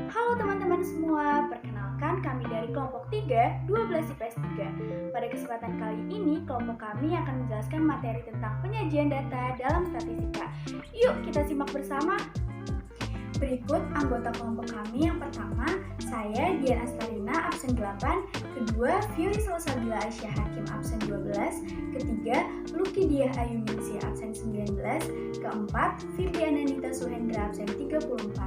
Halo teman-teman semua, perkenalkan kami dari kelompok 3, 12 IPS 3. Pada kesempatan kali ini, kelompok kami akan menjelaskan materi tentang penyajian data dalam statistika. Yuk kita simak bersama. Berikut anggota kelompok kami. Yang pertama, saya Dian Astarina, absen 8. Kedua, Fiori Salsabila Aisyah Hakim, absen 12. Ketiga, Luki Diah Ayuningsih, absen 19. Keempat, Viviana Nita Suhendra, absen 34.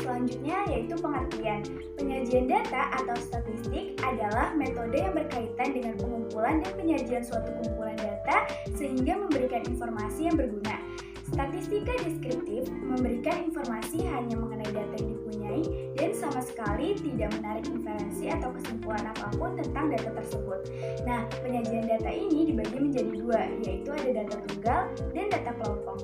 Selanjutnya yaitu pengertian. Penyajian data atau statistik adalah metode yang berkaitan dengan pengumpulan dan penyajian suatu kumpulan data sehingga memberikan informasi yang berguna. Statistika deskriptif memberikan informasi hanya mengenai data yang dipunyai dan sama sekali tidak menarik inferensi atau kesimpulan apapun tentang data tersebut. Nah, penyajian data ini dibagi menjadi dua, yaitu ada data tunggal dan data kelompok.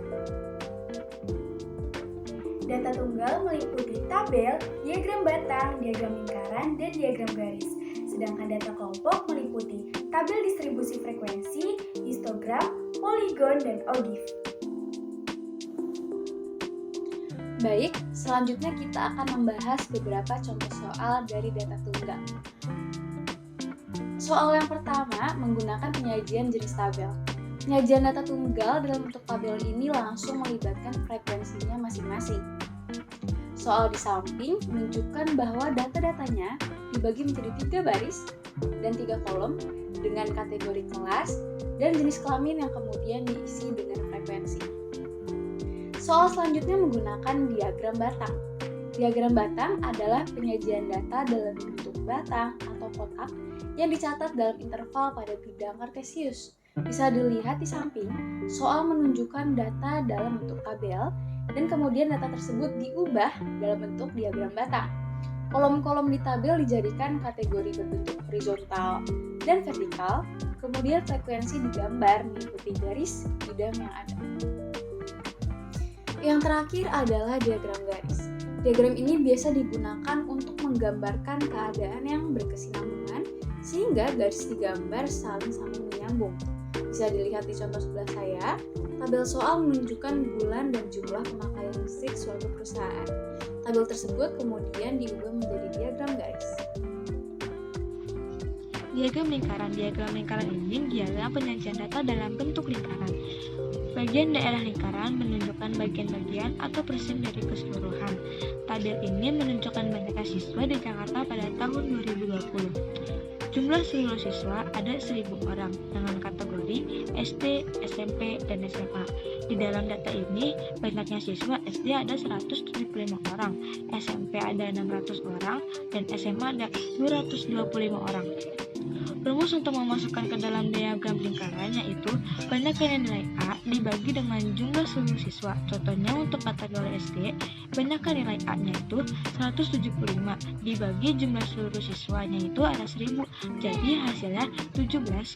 Data tunggal meliputi tabel, diagram batang, diagram lingkaran, dan diagram garis. Sedangkan data kelompok meliputi tabel distribusi frekuensi, histogram, poligon, dan OGIF. Baik, selanjutnya kita akan membahas beberapa contoh soal dari data tunggal. Soal yang pertama menggunakan penyajian jenis tabel. Penyajian data tunggal dalam bentuk tabel ini langsung melibatkan frekuensinya masing-masing. Soal di samping menunjukkan bahwa data-datanya dibagi menjadi 3 baris dan 3 kolom dengan kategori kelas dan jenis kelamin yang kemudian diisi dengan frekuensi. Soal selanjutnya menggunakan diagram batang. Diagram batang adalah penyajian data dalam bentuk batang atau kotak yang dicatat dalam interval pada bidang kartesius. Bisa dilihat di samping, soal menunjukkan data dalam bentuk tabel dan kemudian data tersebut diubah dalam bentuk diagram batang. Kolom-kolom di tabel dijadikan kategori berbentuk horizontal dan vertikal, kemudian frekuensi digambar mengikuti garis bidang yang ada. Yang terakhir adalah diagram garis. Diagram ini biasa digunakan untuk menggambarkan keadaan yang berkesinambungan sehingga garis digambar saling menyambung. Bisa dilihat di contoh sebelah saya, tabel soal menunjukkan bulan dan jumlah pemakaian listrik suatu perusahaan. Tabel tersebut kemudian diubah menjadi diagram garis. Diagram lingkaran ini diagram penyajian data dalam bentuk lingkaran. Bagian daerah lingkaran menunjukkan bagian-bagian atau persen dari keseluruhan. Tabel ini menunjukkan banyaknya siswa di Jakarta pada tahun 2020. Jumlah seluruh siswa ada 1.000 orang dengan kategori SD, SMP, dan SMA. Di dalam data ini, banyaknya siswa SD ada 175 orang, SMP ada 600 orang, dan SMA ada 225 orang. Rumus untuk memasukkan ke dalam diagram lingkaran yaitu banyaknya nilai A dibagi dengan jumlah seluruh siswa. Contohnya untuk kategori SD, banyaknya nilai A-nya itu 175 dibagi jumlah seluruh siswanya itu ada 1.000. Jadi hasilnya 17,5.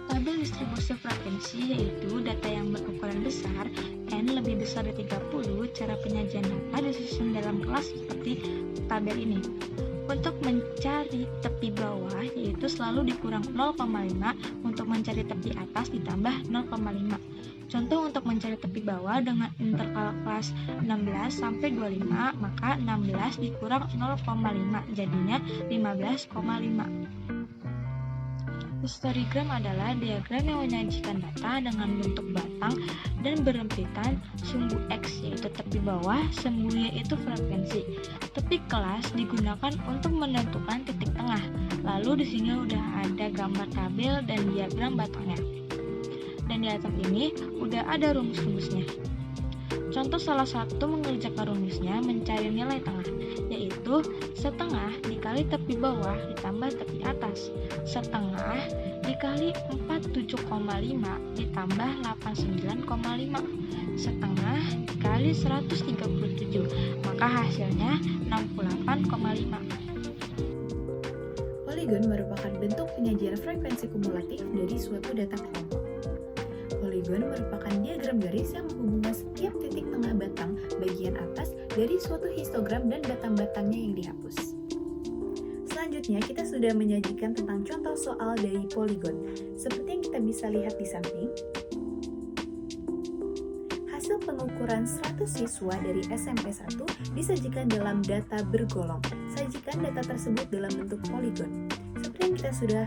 Tabel distribusi frekuensi yaitu data yang berukuran besar, N lebih besar dari 30, cara penyajian data disusun dalam kelas seperti tabel ini. Untuk mencari tepi bawah yaitu selalu dikurang 0,5, untuk mencari tepi atas ditambah 0,5. Contoh untuk mencari tepi bawah dengan interval kelas 16 sampai 25, maka 16 dikurang 0,5 jadinya 15,5. Histogram adalah diagram yang menyajikan data dengan bentuk batang dan berempitan sumbu X yaitu tepi bawah, sumbu Y yaitu frekuensi. Tepi kelas digunakan untuk menentukan titik tengah. Lalu di sini udah ada gambar tabel dan diagram batangnya. Dan di atas ini udah ada rumus-rumusnya. Contoh salah satu mengerjakan rumusnya mencari nilai tengah, yaitu setengah dikali tepi bawah ditambah tepi atas. Setengah dikali 47,5 ditambah 89,5. Setengah dikali 137, maka hasilnya 68,5. Poligon merupakan bentuk penyajian frekuensi kumulatif dari suatu data kelompok. Poligon merupakan diagram garis yang menghubungkan setiap titik tengah batang bagian atas dari suatu histogram dan batang-batangnya yang dihapus. Selanjutnya, kita sudah menyajikan tentang contoh soal dari poligon. Seperti yang kita bisa lihat di samping, hasil pengukuran 100 siswa dari SMP 1 disajikan dalam data bergolong. Sajikan data tersebut dalam bentuk poligon. Seperti yang kita sudah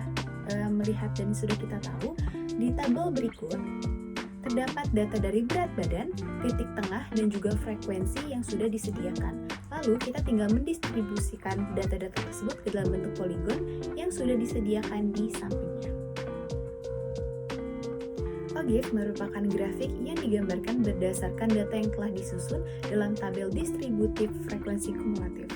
melihat dan sudah kita tahu, di tabel berikut terdapat data dari berat badan, titik tengah, dan juga frekuensi yang sudah disediakan. Lalu kita tinggal mendistribusikan data-data tersebut ke dalam bentuk poligon yang sudah disediakan di sampingnya. OGIF merupakan grafik yang digambarkan berdasarkan data yang telah disusun dalam tabel distributif frekuensi kumulatif.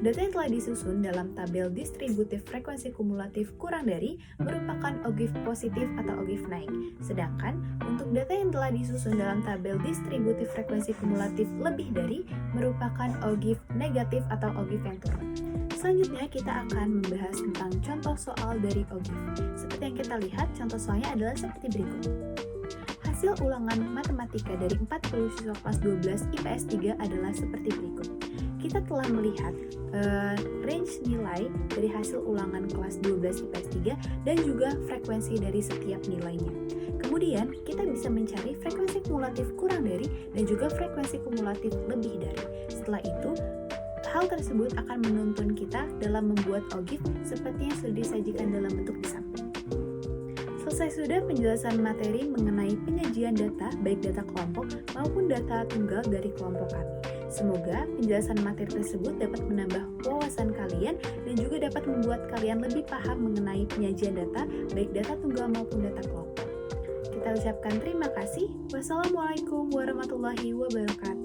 Data yang telah disusun dalam tabel distributif frekuensi kumulatif kurang dari merupakan OGIF positif atau OGIF naik. Sedangkan untuk data yang telah disusun dalam tabel distributif frekuensi kumulatif lebih dari merupakan OGIF negatif atau OGIF yang turun. Selanjutnya kita akan membahas tentang contoh soal dari OGIF. Seperti yang kita lihat, contoh soalnya adalah seperti berikut. Hasil ulangan matematika dari 40 siswa kelas 12 IPS 3 adalah seperti berikut. Kita telah melihat range nilai dari hasil ulangan kelas 12 IPS 3 dan juga frekuensi dari setiap nilainya. Kemudian, kita bisa mencari frekuensi kumulatif kurang dari dan juga frekuensi kumulatif lebih dari. Setelah itu, hal tersebut akan menuntun kita dalam membuat OGIF seperti yang sudah disajikan dalam bentuk di samping. Selesai sudah penjelasan materi mengenai penyajian data, baik data kelompok maupun data tunggal dari kelompok kami. Semoga penjelasan materi tersebut dapat menambah wawasan kalian dan juga dapat membuat kalian lebih paham mengenai penyajian data, baik data tunggal maupun data kelompok. Kita ucapkan terima kasih. Wassalamualaikum warahmatullahi wabarakatuh.